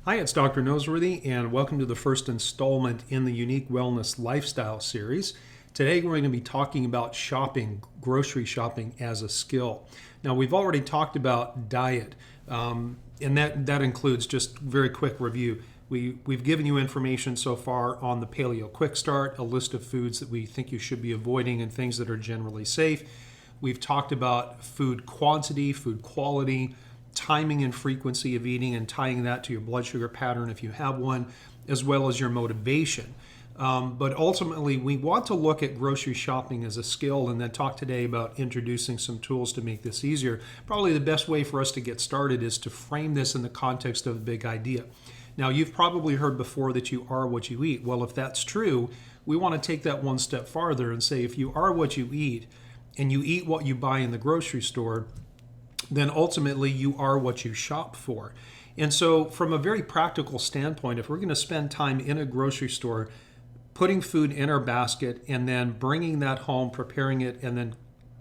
Hi, it's Dr. Noseworthy, and welcome to the first installment in the Unique Wellness Lifestyle series. Today, we're going to be talking about shopping, grocery shopping as a skill. Now, we've already talked about diet, and that includes just very quick review. We've given you information so far on the Paleo Quick Start, a list of foods that we think you should be avoiding and things that are generally safe. We've talked about food quantity, food quality, timing and frequency of eating, and tying that to your blood sugar pattern if you have one, as well as your motivation. But ultimately, we want to look at grocery shopping as a skill and then talk today about introducing some tools to make this easier. Probably the best way for us to get started is to frame this in the context of a big idea. Now, you've probably heard before that you are what you eat. Well, if that's true, we want to take that one step farther and say if you are what you eat and you eat what you buy in the grocery store, then ultimately you are what you shop for. And so from a very practical standpoint, if we're going to spend time in a grocery store putting food in our basket and then bringing that home, preparing it, and then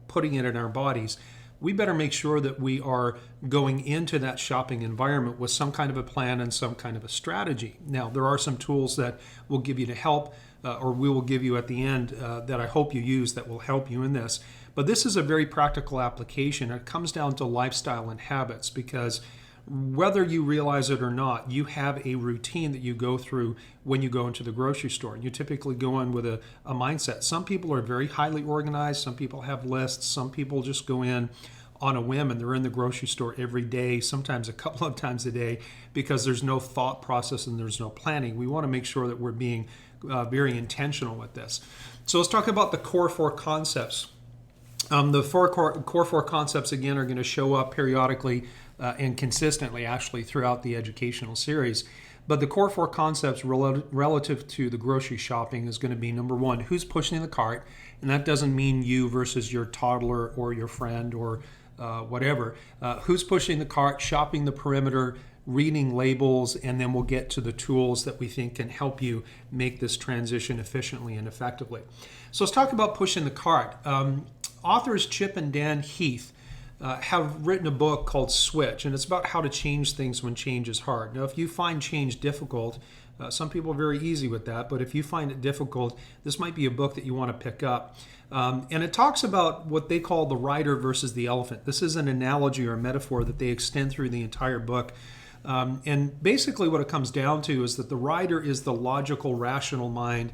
putting it in our bodies, we better make sure that we are going into that shopping environment with some kind of a plan and some kind of a strategy. Now, there are some tools that we'll give you to help, or we will give you at the end that I hope you use that will help you in this. But this is a very practical application. It comes down to lifestyle and habits because whether you realize it or not, you have a routine that you go through when you go into the grocery store. You typically go in with a mindset. Some people are very highly organized. Some people have lists. Some people just go in on a whim and they're in the grocery store every day, sometimes a couple of times a day, because there's no thought process and there's no planning. We want to make sure that we're being very intentional with this. So let's talk about the core four concepts. The core four concepts, again, are going to show up periodically and consistently, actually, throughout the educational series. But the core four concepts relative to the grocery shopping is going to be, number one, who's pushing the cart? And that doesn't mean you versus your toddler or your friend or whatever. Who's pushing the cart, shopping the perimeter, reading labels, and then we'll get to the tools that we think can help you make this transition efficiently and effectively. So let's talk about pushing the cart. Authors Chip and Dan Heath have written a book called Switch, and it's about how to change things when change is hard. Now, if you find change difficult, some people are very easy with that, but if you find it difficult, this might be a book that you want to pick up. And it talks about what they call the rider versus the elephant. This is an analogy or a metaphor that they extend through the entire book. And basically what it comes down to is that the rider is the logical, rational mind,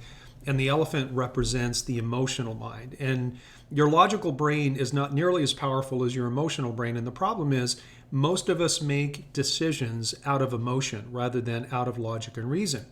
and the elephant represents the emotional mind. And your logical brain is not nearly as powerful as your emotional brain. And the problem is most of us make decisions out of emotion rather than out of logic and reason.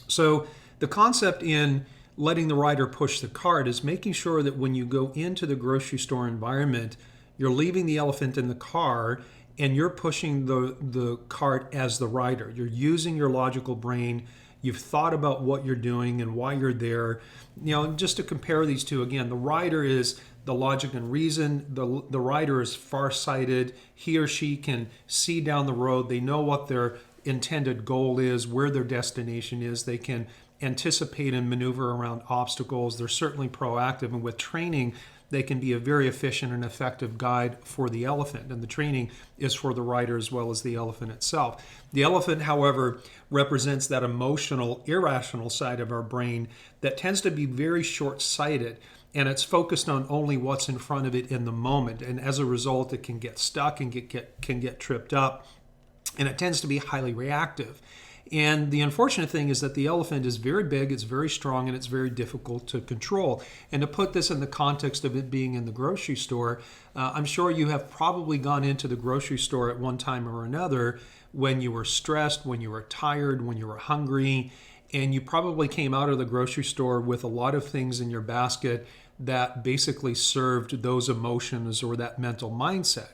So the concept in letting the rider push the cart is making sure that when you go into the grocery store environment, you're leaving the elephant in the car and you're pushing the cart as the rider. You're using your logical brain. You've thought about what you're doing and why you're there. You know, just to compare these two again, the rider is the logic and reason. The rider is farsighted. He or she can see down the road. They know what their intended goal is, where their destination is. They can anticipate and maneuver around obstacles. They're certainly proactive, and with training, they can be a very efficient and effective guide for the elephant. And the training is for the rider as well as the elephant itself. The elephant, however, represents that emotional, irrational side of our brain that tends to be very short-sighted. And it's focused on only what's in front of it in the moment. And as a result, it can get stuck and can get tripped up. And it tends to be highly reactive. And the unfortunate thing is that the elephant is very big, it's very strong, and it's very difficult to control. And to put this in the context of it being in the grocery store, I'm sure you have probably gone into the grocery store at one time or another when you were stressed, when you were tired, when you were hungry, and you probably came out of the grocery store with a lot of things in your basket that basically served those emotions or that mental mindset.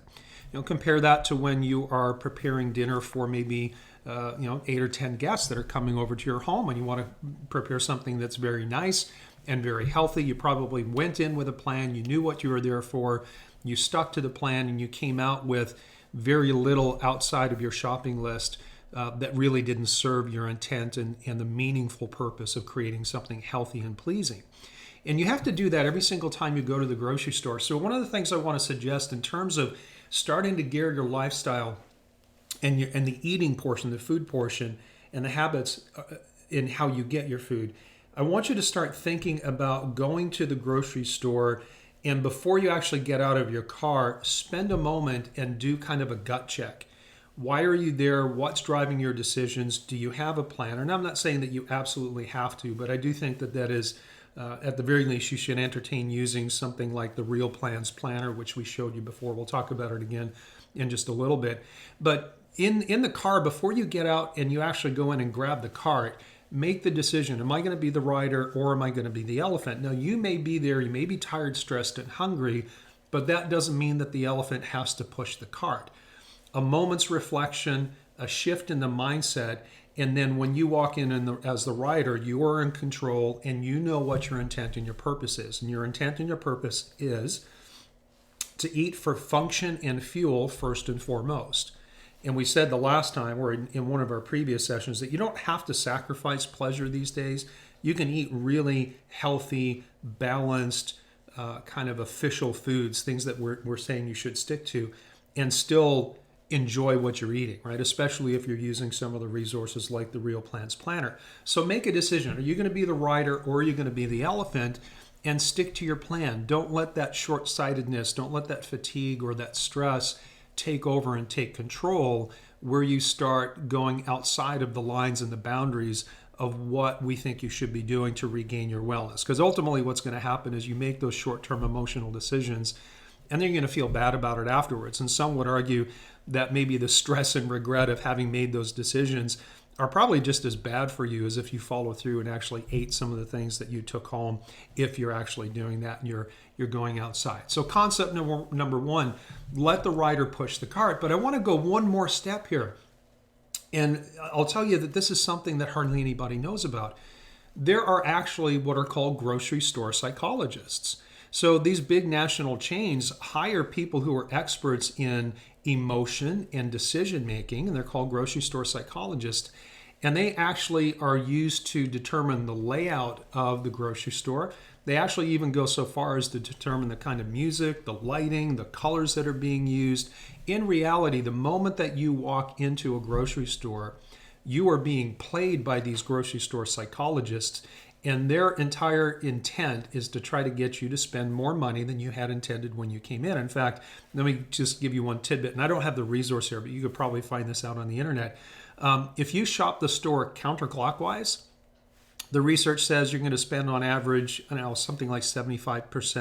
You know, compare that to when you are preparing dinner for maybe 8 or 10 guests that are coming over to your home and you want to prepare something that's very nice and very healthy. You probably went in with a plan. You knew what you were there for. You stuck to the plan and you came out with very little outside of your shopping list that really didn't serve your intent and the meaningful purpose of creating something healthy and pleasing. And you have to do that every single time you go to the grocery store. So one of the things I want to suggest in terms of starting to gear your lifestyle and the eating portion, the food portion, and the habits in how you get your food, I want you to start thinking about going to the grocery store, and before you actually get out of your car, spend a moment and do kind of a gut check. Why are you there? What's driving your decisions? Do you have a plan? And I'm not saying that you absolutely have to, but I do think that that is, at the very least, you should entertain using something like the Real Plans Planner, which we showed you before. We'll talk about it again in just a little bit. But in the car, before you get out and you actually go in and grab the cart, make the decision. Am I going to be the rider or am I going to be the elephant? Now, you may be there, you may be tired, stressed, and hungry, but that doesn't mean that the elephant has to push the cart. A moment's reflection, a shift in the mindset, and then when you walk in as the rider, you are in control and you know what your intent and your purpose is. And your intent and your purpose is to eat for function and fuel first and foremost. And we said the last time, or in one of our previous sessions, that you don't have to sacrifice pleasure these days. You can eat really healthy, balanced, kind of official foods, things that we're saying you should stick to, and still enjoy what you're eating, right? Especially if you're using some of the resources like the Real Plans Planner. So make a decision. Are you going to be the rider or are you going to be the elephant? And stick to your plan. Don't let that short-sightedness, don't let that fatigue or that stress take over and take control, where you start going outside of the lines and the boundaries of what we think you should be doing to regain your wellness. Because ultimately what's going to happen is you make those short-term emotional decisions and then you're going to feel bad about it afterwards. And some would argue that maybe the stress and regret of having made those decisions are probably just as bad for you as if you follow through and actually ate some of the things that you took home, if you're actually doing that and you're going outside. So concept number one, let the rider push the cart. But I want to go one more step here. And I'll tell you that this is something that hardly anybody knows about. There are actually what are called grocery store psychologists. So these big national chains hire people who are experts in emotion and decision making, and they're called grocery store psychologists. And they actually are used to determine the layout of the grocery store. They actually even go so far as to determine the kind of music, the lighting, the colors that are being used. In reality, the moment that you walk into a grocery store, you are being played by these grocery store psychologists, and their entire intent is to try to get you to spend more money than you had intended when you came in. In fact, let me just give you one tidbit, and I don't have the resource here, but you could probably find this out on the internet. If you shop the store counterclockwise, the research says you're going to spend on average, something like 75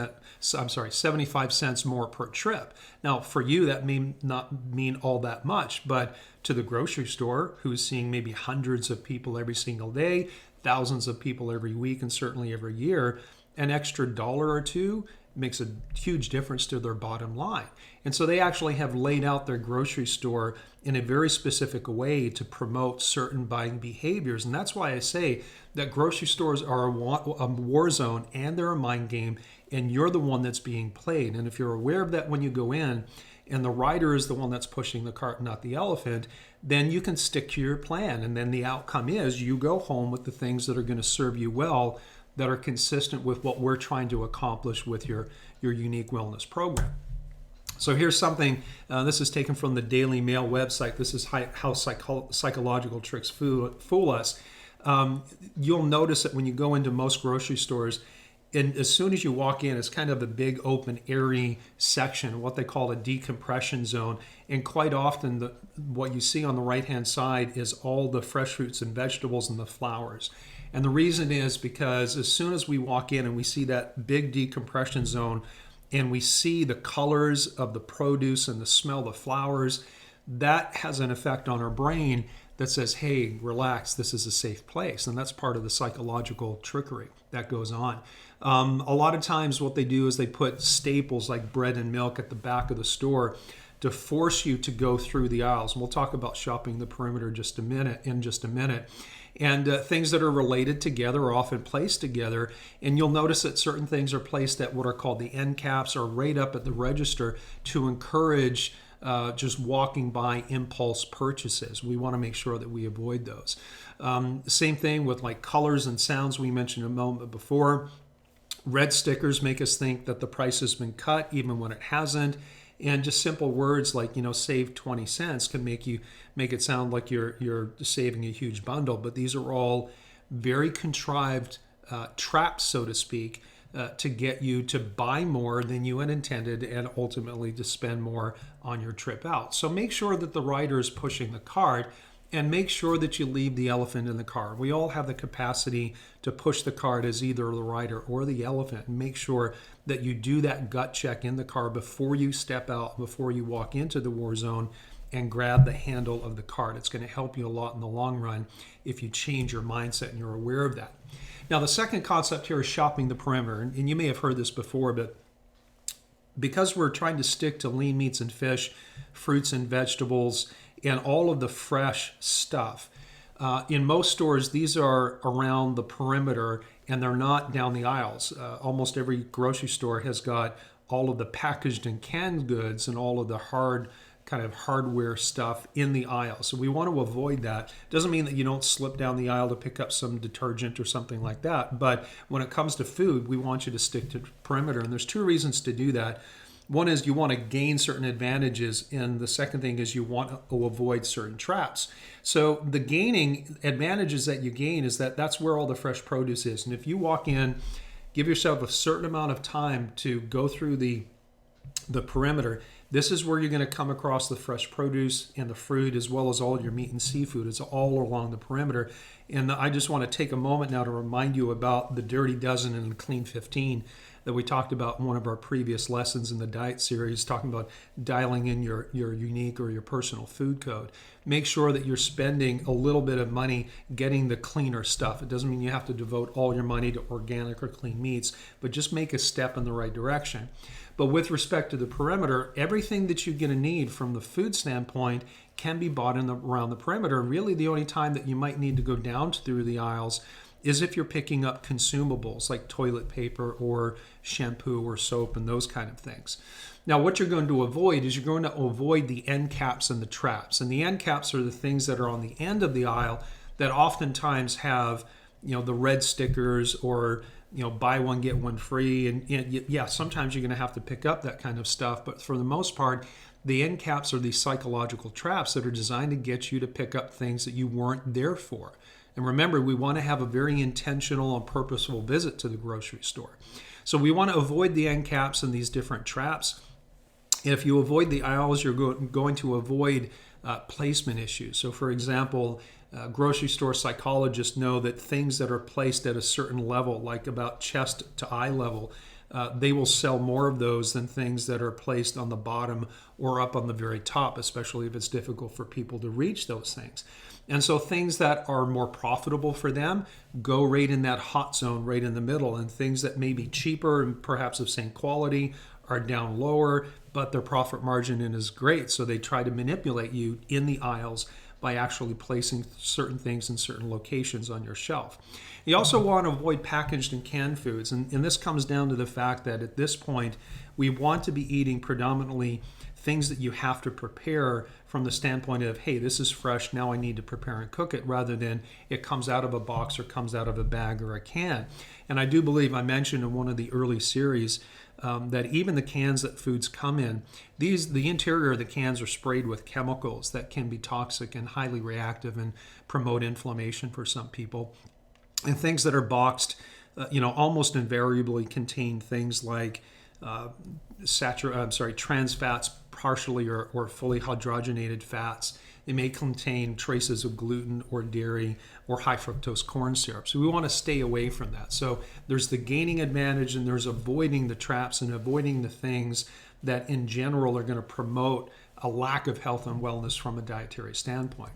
cents more per trip. Now, for you, that may not mean all that much, but to the grocery store, who's seeing maybe hundreds of people every single day, thousands of people every week, and certainly every year, an extra dollar or two makes a huge difference to their bottom line. And so they actually have laid out their grocery store in a very specific way to promote certain buying behaviors. And that's why I say that grocery stores are a war zone and they're a mind game, and you're the one that's being played. And if you're aware of that when you go in, and the rider is the one that's pushing the cart, not the elephant, then you can stick to your plan. And then the outcome is you go home with the things that are going to serve you well, that are consistent with what we're trying to accomplish with your unique wellness program. So here's something, this is taken from the Daily Mail website. This is how psychological tricks fool us. You'll notice that when you go into most grocery stores, and as soon as you walk in, it's kind of a big, open, airy section, what they call a decompression zone. And quite often, what you see on the right-hand side is all the fresh fruits and vegetables and the flowers. And the reason is because as soon as we walk in and we see that big decompression zone, and we see the colors of the produce and the smell of the flowers, that has an effect on our brain that says, hey, relax, this is a safe place. And that's part of the psychological trickery that goes on. A lot of times what they do is they put staples like bread and milk at the back of the store to force you to go through the aisles. And we'll talk about shopping the perimeter in just a minute. And things that are related together are often placed together. And you'll notice that certain things are placed at what are called the end caps or right up at the register to encourage just walking by impulse purchases. We want to make sure that we avoid those. Same thing with like colors and sounds we mentioned a moment before. Red stickers make us think that the price has been cut even when it hasn't. And just simple words like, save 20 cents can make it sound like you're saving a huge bundle. But these are all very contrived traps, so to speak, to get you to buy more than you had intended and ultimately to spend more on your trip out. So make sure that the rider is pushing the cart, and make sure that you leave the elephant in the car. We all have the capacity to push the cart as either the rider or the elephant. And make sure that you do that gut check in the car before you step out, before you walk into the war zone and grab the handle of the cart. It's going to help you a lot in the long run if you change your mindset and you're aware of that. Now, the second concept here is shopping the perimeter. And you may have heard this before, but because we're trying to stick to lean meats and fish, fruits and vegetables, and all of the fresh stuff, in most stores, these are around the perimeter and they're not down the aisles. Almost every grocery store has got all of the packaged and canned goods and all of the hardware stuff in the aisle. So we want to avoid that. Doesn't mean that you don't slip down the aisle to pick up some detergent or something like that. But when it comes to food, we want you to stick to the perimeter. And there's two reasons to do that. One is you want to gain certain advantages, and the second thing is you want to avoid certain traps. So the gaining advantages that you gain is that's where all the fresh produce is. And if you walk in, give yourself a certain amount of time to go through the perimeter, this is where you're going to come across the fresh produce and the fruit, as well as all your meat and seafood. It's all along the perimeter. And I just want to take a moment now to remind you about the Dirty Dozen and the Clean 15 that we talked about in one of our previous lessons in the diet series, talking about dialing in your unique or your personal food code. Make sure that you're spending a little bit of money getting the cleaner stuff. It doesn't mean you have to devote all your money to organic or clean meats, but just make a step in the right direction. But with respect to the perimeter, everything that you're going to need from the food standpoint can be bought around the perimeter. Really, the only time that you might need to go down through the aisles is if you're picking up consumables like toilet paper or shampoo or soap and those kind of things. Now, what you're going to avoid is you're going to avoid the end caps and the traps. And the end caps are the things that are on the end of the aisle that oftentimes have, the red stickers or, buy one, get one free. And yeah, sometimes you're going to have to pick up that kind of stuff. But for the most part, the end caps are these psychological traps that are designed to get you to pick up things that you weren't there for. And remember, we want to have a very intentional and purposeful visit to the grocery store. So we want to avoid the end caps and these different traps. If you avoid the aisles, you're going to avoid placement issues. So for example, grocery store psychologists know that things that are placed at a certain level, like about chest to eye level, they will sell more of those than things that are placed on the bottom or up on the very top, especially if it's difficult for people to reach those things. And so things that are more profitable for them go right in that hot zone, right in the middle. And things that may be cheaper and perhaps of same quality are down lower, but their profit margin is great. So they try to manipulate you in the aisles by actually placing certain things in certain locations on your shelf. You also want to avoid packaged and canned foods. And this comes down to the fact that at this point, we want to be eating predominantly things that you have to prepare from the standpoint of, hey, this is fresh, now I need to prepare and cook it, rather than it comes out of a box or comes out of a bag or a can. And I do believe I mentioned in one of the early series that even the cans that foods come in, the interior of the cans are sprayed with chemicals that can be toxic and highly reactive and promote inflammation for some people. And things that are boxed, almost invariably contain things like trans fats, partially or fully hydrogenated fats. They may contain traces of gluten or dairy or high fructose corn syrup. So we want to stay away from that. So there's the gaining advantage and there's avoiding the traps and avoiding the things that in general are going to promote a lack of health and wellness from a dietary standpoint.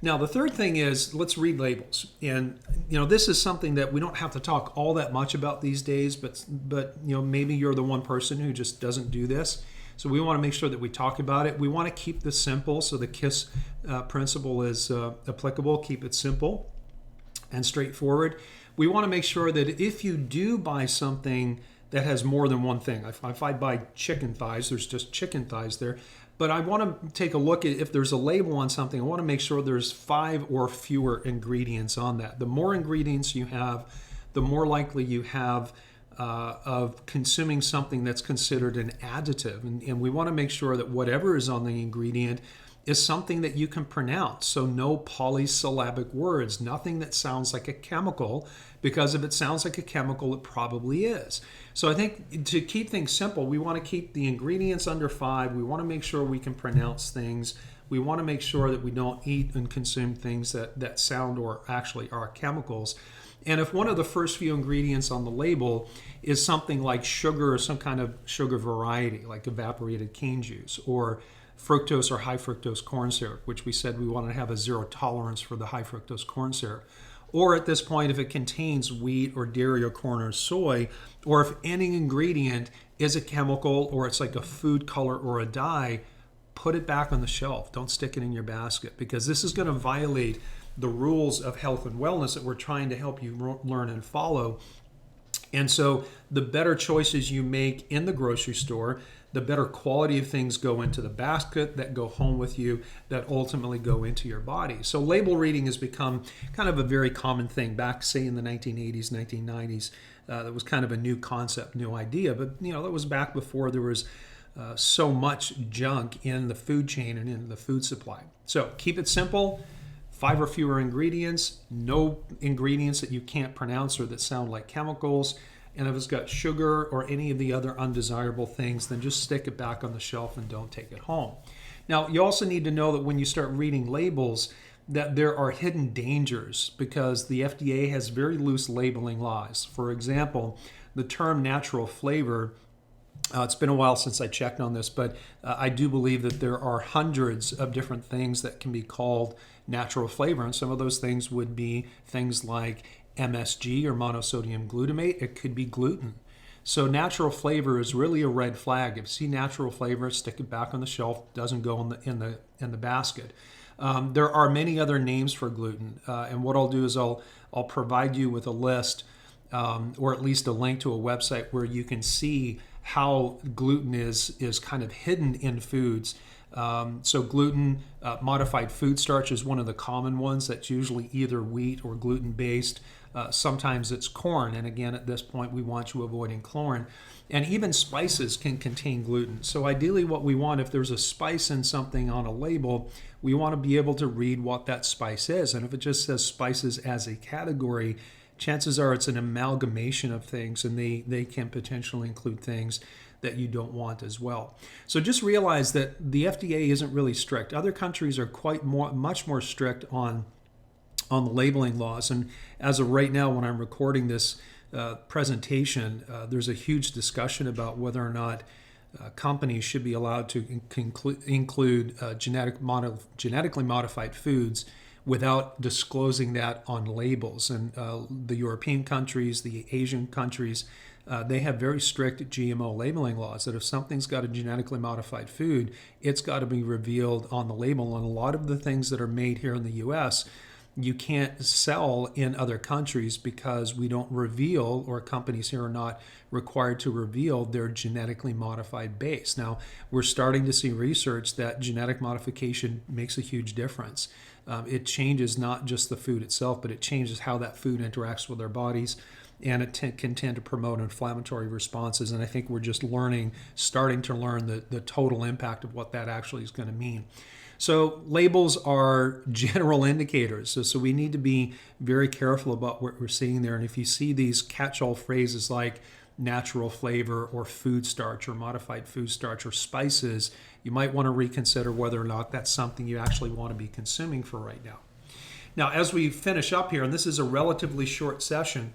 Now, the third thing is, let's read labels. And, this is something that we don't have to talk all that much about these days, but maybe you're the one person who just doesn't do this. So we want to make sure that we talk about it. We want to keep this simple. So the KISS principle is applicable. Keep it simple and straightforward. We want to make sure that if you do buy something that has more than one thing, if I buy chicken thighs, there's just chicken thighs there. But I want to take a look at if there's a label on something, I want to make sure there's 5 or fewer ingredients on that. The more ingredients you have, the more likely you have of consuming something that's considered an additive. And we want to make sure that whatever is on the ingredient is something that you can pronounce. So no polysyllabic words, nothing that sounds like a chemical, because if it sounds like a chemical, it probably is. So I think to keep things simple, we want to keep the ingredients under 5. We want to make sure we can pronounce things. We want to make sure that we don't eat and consume things that sound or actually are chemicals. And if one of the first few ingredients on the label is something like sugar or some kind of sugar variety, like evaporated cane juice, or fructose or high fructose corn syrup, which we said we want to have a 0 tolerance for the high fructose corn syrup. Or at this point, if it contains wheat or dairy or corn or soy, or if any ingredient is a chemical or it's like a food color or a dye, put it back on the shelf. Don't stick it in your basket, because this is going to violate the rules of health and wellness that we're trying to help you learn and follow. And so the better choices you make in the grocery store, the better quality of things go into the basket that go home with you, that ultimately go into your body. So label reading has become kind of a very common thing back, say, in the 1980s, 1990s. That was kind of a new concept, new idea. But, that was back before there was so much junk in the food chain and in the food supply. So keep it simple. 5 or fewer ingredients, no ingredients that you can't pronounce or that sound like chemicals. And if it's got sugar or any of the other undesirable things, then just stick it back on the shelf and don't take it home. Now, you also need to know that when you start reading labels, that there are hidden dangers, because the FDA has very loose labeling laws. For example, the term natural flavor, it's been a while since I checked on this, but I do believe that there are hundreds of different things that can be called natural flavor. And some of those things would be things like MSG or monosodium glutamate. It could be gluten. So natural flavor is really a red flag. If you see natural flavor, stick it back on the shelf. Doesn't go in the basket. There are many other names for gluten, and what I'll do is I'll provide you with a list, or at least a link to a website where you can see how gluten is kind of hidden in foods. So gluten, modified food starch is one of the common ones. That's usually either wheat or gluten-based. Sometimes it's corn. And again, at this point, we want you avoiding corn. And even spices can contain gluten. So ideally what we want, if there's a spice in something on a label, we want to be able to read what that spice is. And if it just says spices as a category, chances are it's an amalgamation of things, and they can potentially include things that you don't want as well. So just realize that the FDA isn't really strict. Other countries are much more strict on the labeling laws. And as of right now, when I'm recording this presentation, there's a huge discussion about whether or not companies should be allowed to include genetically modified foods without disclosing that on labels. And the European countries, the Asian countries, they have very strict GMO labeling laws, that if something's got a genetically modified food, it's got to be revealed on the label. And a lot of the things that are made here in the US, you can't sell in other countries because we don't reveal, or companies here are not required to reveal, their genetically modified base. Now, we're starting to see research that genetic modification makes a huge difference. It changes not just the food itself, but it changes how that food interacts with our bodies, and it can tend to promote inflammatory responses. And I think we're just starting to learn the total impact of what that actually is going to mean. So labels are general indicators. So we need to be very careful about what we're seeing there. And if you see these catch-all phrases like natural flavor or food starch or modified food starch or spices, you might want to reconsider whether or not that's something you actually want to be consuming for right now. Now, as we finish up here, and this is a relatively short session,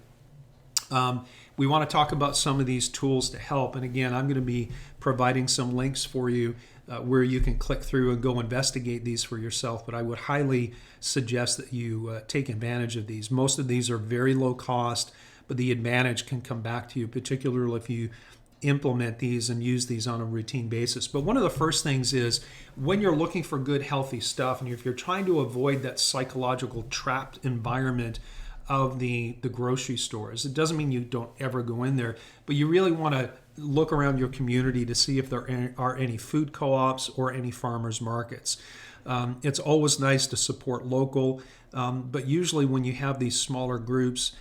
we want to talk about some of these tools to help. And again, I'm going to be providing some links for you where you can click through and go investigate these for yourself. But I would highly suggest that you take advantage of these. Most of these are very low cost, but the advantage can come back to you, particularly if you implement these and use these on a routine basis. But one of the first things is, when you're looking for good, healthy stuff, and if you're trying to avoid that psychological trapped environment of the grocery stores, it doesn't mean you don't ever go in there, but you really want to look around your community to see if there are any food co-ops or any farmers markets. It's always nice to support local, but usually when you have these smaller groups,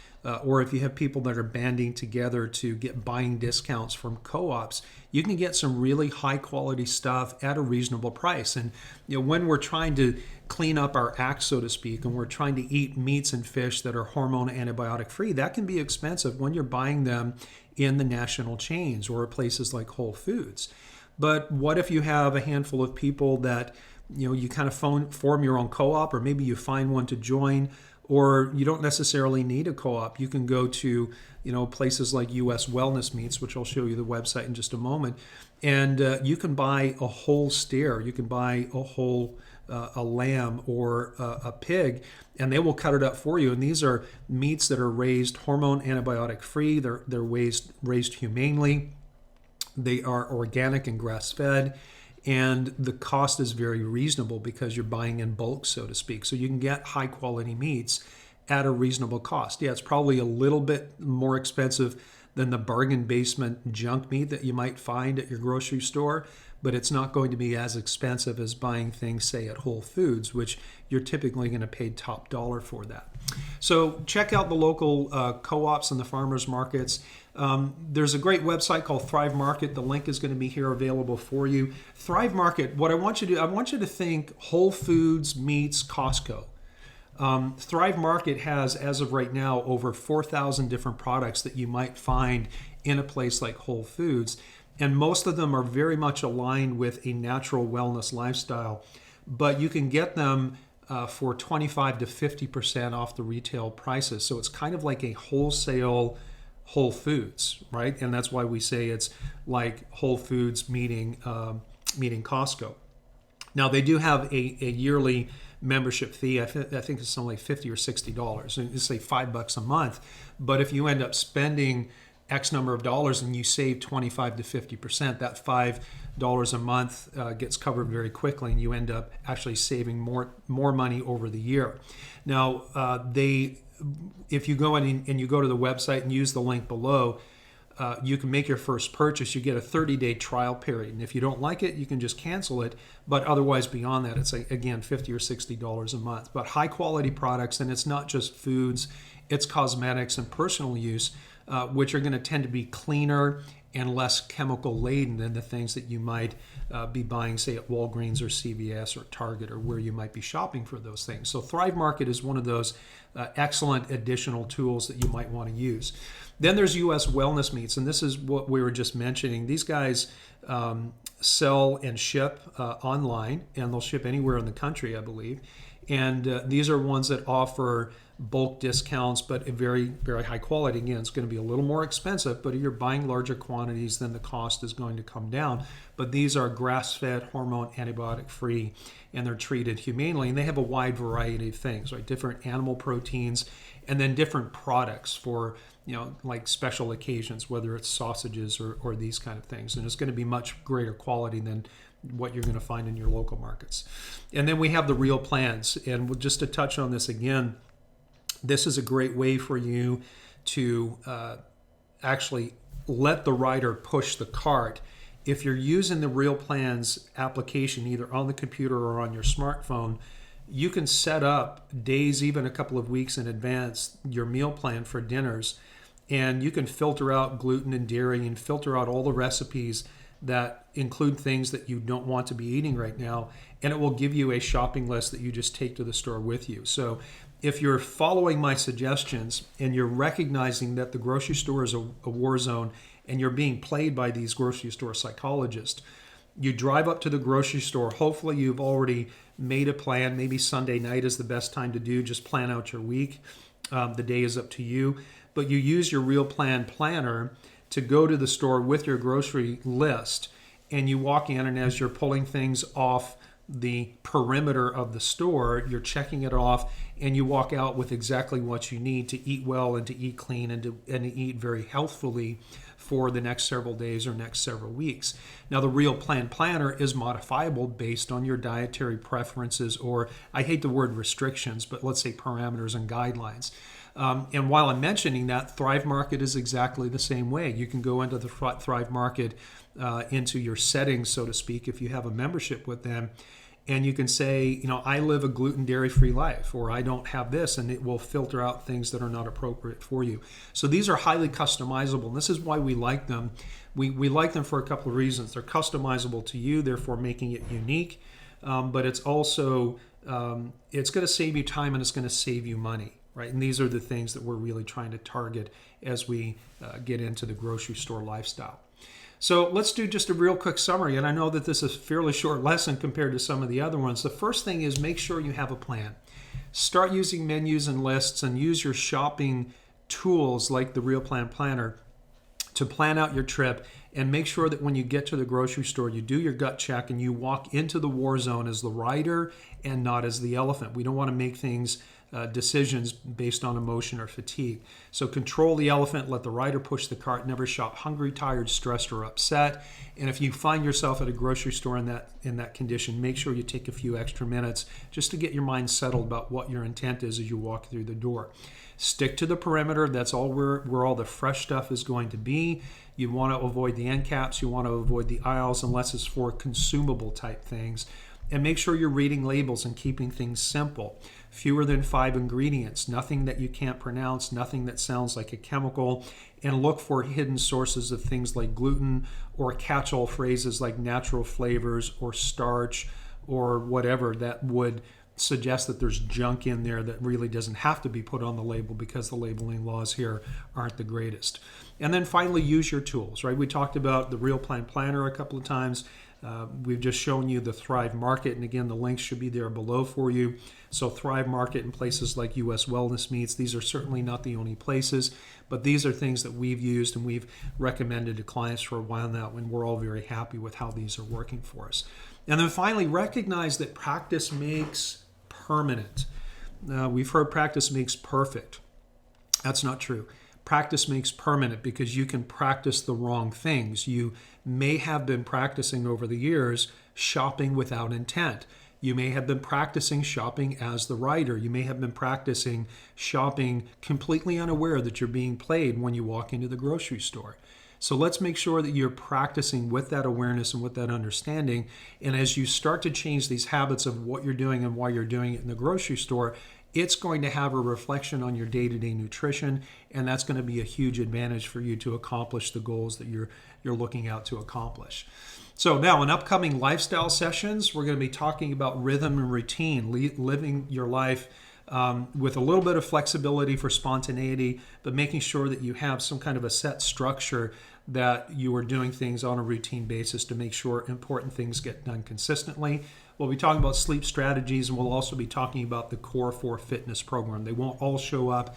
or if you have people that are banding together to get buying discounts from co-ops, you can get some really high quality stuff at a reasonable price. And when we're trying to clean up our act, so to speak, and we're trying to eat meats and fish that are hormone antibiotic free, that can be expensive when you're buying them in the national chains or places like Whole Foods. But what if you have a handful of people that you kind of form your own co-op, or maybe you find one to join, or you don't necessarily need a co-op. You can go to places like US Wellness Meats, which I'll show you the website in just a moment, and you can buy a whole steer, you can buy a whole a lamb or a pig, and they will cut it up for you. And these are meats that are raised hormone antibiotic free. They're raised humanely. They are organic and grass fed. And the cost is very reasonable because you're buying in bulk, so to speak. So you can get high quality meats at a reasonable cost. Yeah, it's probably a little bit more expensive than the bargain basement junk meat that you might find at your grocery store, but it's not going to be as expensive as buying things, say, at Whole Foods, which you're typically going to pay top dollar for that. So check out the local co-ops and the farmers markets. There's a great website called Thrive Market. The link is going to be here available for you. Thrive Market, what I want you to do, I want you to think Whole Foods meets Costco. Thrive Market has, as of right now, over 4,000 different products that you might find in a place like Whole Foods. And most of them are very much aligned with a natural wellness lifestyle. But you can get them for 25 to 50% off the retail prices. So it's kind of like a wholesale Whole Foods, right? And that's why we say it's like Whole Foods meeting Costco. Now, they do have a yearly membership fee. I think it's only $50 or $60, and it's say $5 a month. But if you end up spending X number of dollars and you save 25 to 50%, that $5 a month gets covered very quickly, and you end up actually saving more money over the year. Now, if you go in and you go to the website and use the link below, you can make your first purchase. You get a 30-day trial period, and if you don't like it, you can just cancel it. But otherwise, beyond that, it's again $50 or $60 a month. But high quality products, and it's not just foods, it's cosmetics and personal use, which are going to tend to be cleaner and less chemical laden than the things that you might be buying, say, at Walgreens or CVS or Target, or where you might be shopping for those things. So Thrive Market is one of those excellent additional tools that you might want to use. Then there's US Wellness Meats, and this is what we were just mentioning. These guys sell and ship online, and they'll ship anywhere in the country, I believe. And these are ones that offer bulk discounts, but a very, very high quality. Again, it's going to be a little more expensive, but if you're buying larger quantities, then the cost is going to come down. But these are grass-fed, hormone antibiotic free, and they're treated humanely. And they have a wide variety of things, right? Different animal proteins, and then different products for, like special occasions, whether it's sausages or these kind of things. And it's going to be much greater quality than what you're going to find in your local markets. And then we have the Real Plans. And just to touch on this again, this is a great way for you to actually let the rider push the cart. If you're using the Real Plans application either on the computer or on your smartphone, you can set up days, even a couple of weeks in advance, your meal plan for dinners. And you can filter out gluten and dairy and filter out all the recipes that include things that you don't want to be eating right now. And it will give you a shopping list that you just take to the store with you. So if you're following my suggestions and you're recognizing that the grocery store is a war zone and you're being played by these grocery store psychologists, you drive up to the grocery store. Hopefully you've already made a plan. Maybe Sunday night is the best time to just plan out your week. The day is up to you. But you use your Real Plan planner to go to the store with your grocery list, and you walk in, and as you're pulling things off the perimeter of the store, you're checking it off, and you walk out with exactly what you need to eat well and to eat clean and to eat very healthfully for the next several days or next several weeks. Now, the Real Plan planner is modifiable based on your dietary preferences, or I hate the word restrictions, but let's say parameters and guidelines. And while I'm mentioning that, Thrive Market is exactly the same way. You can go into the Thrive Market, into your settings, so to speak, if you have a membership with them, and you can say, I live a gluten dairy-free life, or I don't have this, and it will filter out things that are not appropriate for you. So these are highly customizable, and this is why we like them. We like them for a couple of reasons. They're customizable to you, therefore making it unique, but it's also, it's going to save you time and it's going to save you money, right? And these are the things that we're really trying to target as we get into the grocery store lifestyle. So let's do just a real quick summary. And I know that this is a fairly short lesson compared to some of the other ones. The first thing is make sure you have a plan. Start using menus and lists, and use your shopping tools like the Real Plan Planner to plan out your trip, and make sure that when you get to the grocery store, you do your gut check and you walk into the war zone as the rider and not as the elephant. We don't want to make things decisions based on emotion or fatigue. So control the elephant, let the rider push the cart, never shop hungry, tired, stressed, or upset. And if you find yourself at a grocery store in that condition, make sure you take a few extra minutes just to get your mind settled about what your intent is as you walk through the door. Stick to the perimeter. That's all where all the fresh stuff is going to be. You want to avoid the end caps. You want to avoid the aisles unless it's for consumable type things. And make sure you're reading labels and keeping things simple. Fewer than 5 ingredients, nothing that you can't pronounce, nothing that sounds like a chemical, and look for hidden sources of things like gluten or catch-all phrases like natural flavors or starch or whatever that would suggest that there's junk in there that really doesn't have to be put on the label, because the labeling laws here aren't the greatest. And then finally, use your tools, right? We talked about the Real Plan Planner a couple of times. We've just shown you the Thrive Market, and again, the links should be there below for you. So Thrive Market in places like US Wellness Meats, these are certainly not the only places, but these are things that we've used and we've recommended to clients for a while now, and we're all very happy with how these are working for us. And then finally, recognize that practice makes permanent. We've heard practice makes perfect. That's not true. Practice makes permanent, because you can practice the wrong things. You may have been practicing over the years shopping without intent. You may have been practicing shopping as the rider. You may have been practicing shopping completely unaware that you're being played when you walk into the grocery store. So let's make sure that you're practicing with that awareness and with that understanding. And as you start to change these habits of what you're doing and why you're doing it in the grocery store, it's going to have a reflection on your day-to-day nutrition, and that's going to be a huge advantage for you to accomplish the goals that you're looking out to accomplish. So now in upcoming lifestyle sessions, we're going to be talking about rhythm and routine, living your life with a little bit of flexibility for spontaneity, but making sure that you have some kind of a set structure, that you are doing things on a routine basis to make sure important things get done consistently. We'll be talking about sleep strategies, and we'll also be talking about the Core 4 Fitness program. They won't all show up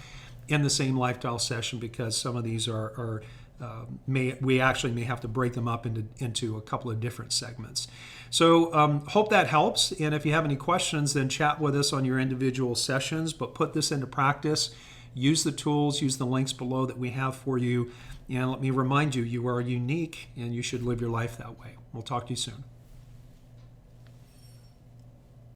in the same lifestyle session, because some of these we actually may have to break them up into a couple of different segments. So hope that helps. And if you have any questions, then chat with us on your individual sessions, but put this into practice. Use the tools, use the links below that we have for you. And let me remind you, you are unique and you should live your life that way. We'll talk to you soon.